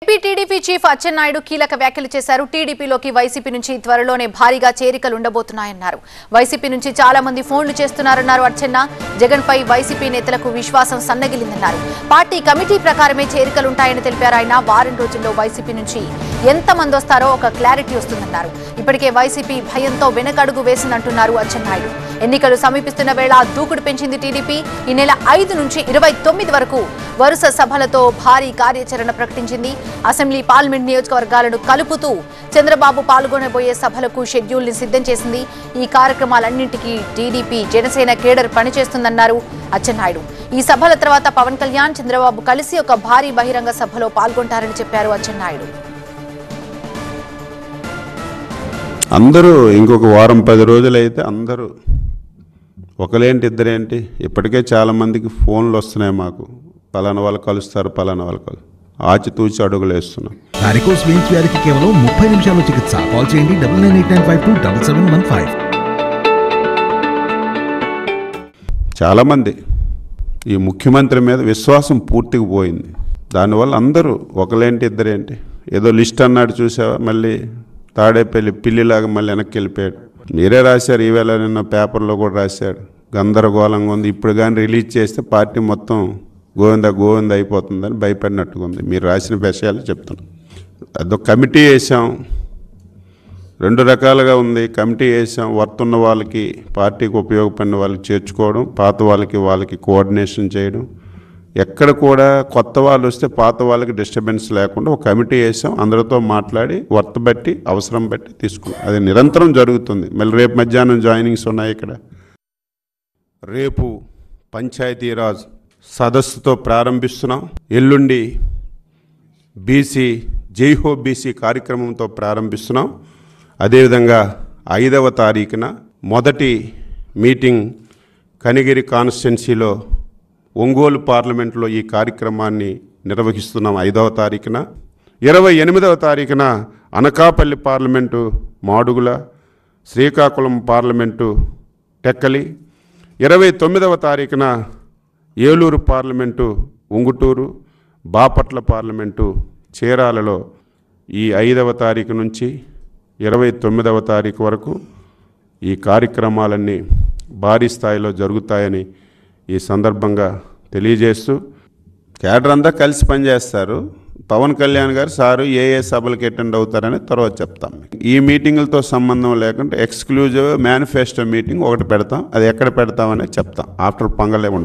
TDP chief Atchannaidu కీలక వ్యాఖ్యలు చేశారు. టీడీపీలోకి వైసీపీ నుంచి త్వరలోనే భారీగా చేరికలు ఉండబోతున్నాయన్నారు. వైసీపీ నుంచి చాలా మంది ఫోన్లు చేస్తున్నారన్నారు అచ్చెన్న. జగన్ పై వైసీపీ నేతలకు విశ్వాసం సన్నగిలిందన్నారు. పార్టీ కమిటీ ప్రకారమే చేరికలుంటాయని తెలిపారు ఆయన. వారం రోజుల్లో వైసీపీ నుంచి ఎంతమంది వస్తారో ఒక క్లారిటీ వస్తుందన్నారు. ఇప్పటికే వైసీపీ భయంతో వెనకడుగు వేసిందంటున్నారు అచ్చెన్నాయుడు. ఎన్నికలు సమీపిస్తున్న వేళ దూకుడు పెంచింది టీడీపీ. ఈ నెల 5 నుంచి 29 వరకు వరుస సభలతో భారీ కార్యాచరణ ప్రకటించింది. అసెంబ్లీ పార్లమెంట్ నియోజకవర్గాలను కలుపుతూ చంద్రబాబు పాల్గొనబోయే సభలకు షెడ్యూల్ ని సిద్ధం చేసింది. ఈ కార్యక్రమాలన్నింటికీ టీడీపీ జనసేన కేడర్ పనిచేస్తుందన్నారు అచ్చెన్నాయుడు. ఈ సభల తర్వాత పవన్ కళ్యాణ్, చంద్రబాబు కలిసి ఒక భారీ బహిరంగ సభలో పాల్గొంటారని చెప్పారు అచ్చెన్నాయుడు. అందరూ ఇంకొక వారం 10 రోజులైతే అందరూ ఒకలేంటి ఇద్దరేంటి, ఇప్పటికే చాలామందికి ఫోన్లు వస్తున్నాయి. మాకు పలానా వాళ్ళు కలుస్తారు, పలానా వాళ్ళు కలుస్తారు, ఆచితూచి అడుగులు వేస్తున్నాం. వారికోస్ వెయిన్స్ వ్యాధికి కేవలం 30 నిమిషాల్లో చికిత్స. కాల్ చేయండి 9989527715. చాలామంది ఈ ముఖ్యమంత్రి మీద విశ్వాసం పూర్తిగా పోయింది. దానివల్ల అందరూ ఒకలేంటి ఇద్దరేంటి, ఏదో లిస్ట్ అన్నాడు చూసావా, మళ్ళీ తాడేపల్లి పిల్లిలాగా మళ్ళీ వెనక్కి వెళ్ళిపోయాడు. మీరే రాశారు, ఈవేళ నిన్న పేపర్లో కూడా రాశాడు. గందరగోళంగా ఉంది, ఇప్పుడు కానీ రిలీజ్ చేస్తే పార్టీ మొత్తం గోవింద అయిపోతుందని భయపడినట్టుగా ఉంది. మీరు రాసిన విషయాలు చెప్తున్నాం. అదొక కమిటీ వేసాం, 2 రకాలుగా ఉంది. కమిటీ వేసాం, వర్తున్న వాళ్ళకి, పార్టీకి ఉపయోగపడిన వాళ్ళకి చేర్చుకోవడం, పాత వాళ్ళకి కోఆర్డినేషన్ చేయడం. ఎక్కడ కూడా కొత్త వాళ్ళు వస్తే పాత వాళ్ళకి డిస్టర్బెన్స్ లేకుండా ఒక కమిటీ వేసాం. అందరితో మాట్లాడి వర్త్ బట్టి, అవసరం బట్టి తీసుకున్నాం. అది నిరంతరం జరుగుతుంది. మళ్ళీ రేపు మధ్యాహ్నం జాయినింగ్స్ ఉన్నాయి. ఇక్కడ రేపు పంచాయతీరాజ్ సదస్సుతో ప్రారంభిస్తున్నాం. ఎల్లుండి బీసీ జైహో బీసీ కార్యక్రమంతో ప్రారంభిస్తున్నాం. అదేవిధంగా 5వ తారీఖున మొదటి మీటింగ్ కనిగిరి కాన్స్టిట్యున్సీలో ఒంగోలు పార్లమెంట్లో ఈ కార్యక్రమాన్ని నిర్వహిస్తున్నాం 5వ తారీఖున. 28వ తారీఖున అనకాపల్లి పార్లమెంటు మాడుగుల, శ్రీకాకుళం పార్లమెంటు టెక్కలి, 29వ తారీఖున ఏలూరు పార్లమెంటు ఉంగుటూరు, బాపట్ల పార్లమెంటు చీరాలలో ఈ 5వ తారీఖు నుంచి 29వ తారీఖు వరకు ఈ కార్యక్రమాలన్నీ భారీ స్థాయిలో జరుగుతాయని ఈ సందర్భంగా తెలియజేస్తూ, కేడర్ అంతా కలిసి పనిచేస్తారు. పవన్ కళ్యాణ్ గారు సారు ఏ సభలకు అటెండ్ అవుతారని తర్వాత చెప్తాం. ఈ మీటింగులతో సంబంధం లేకుండా ఎక్స్క్లూజివ్ మేనిఫెస్టో మీటింగ్ ఒకటి పెడతాం. అది ఎక్కడ పెడతామని చెప్తాం. ఆఫ్టర్ పొంగలే ఉంటుంది.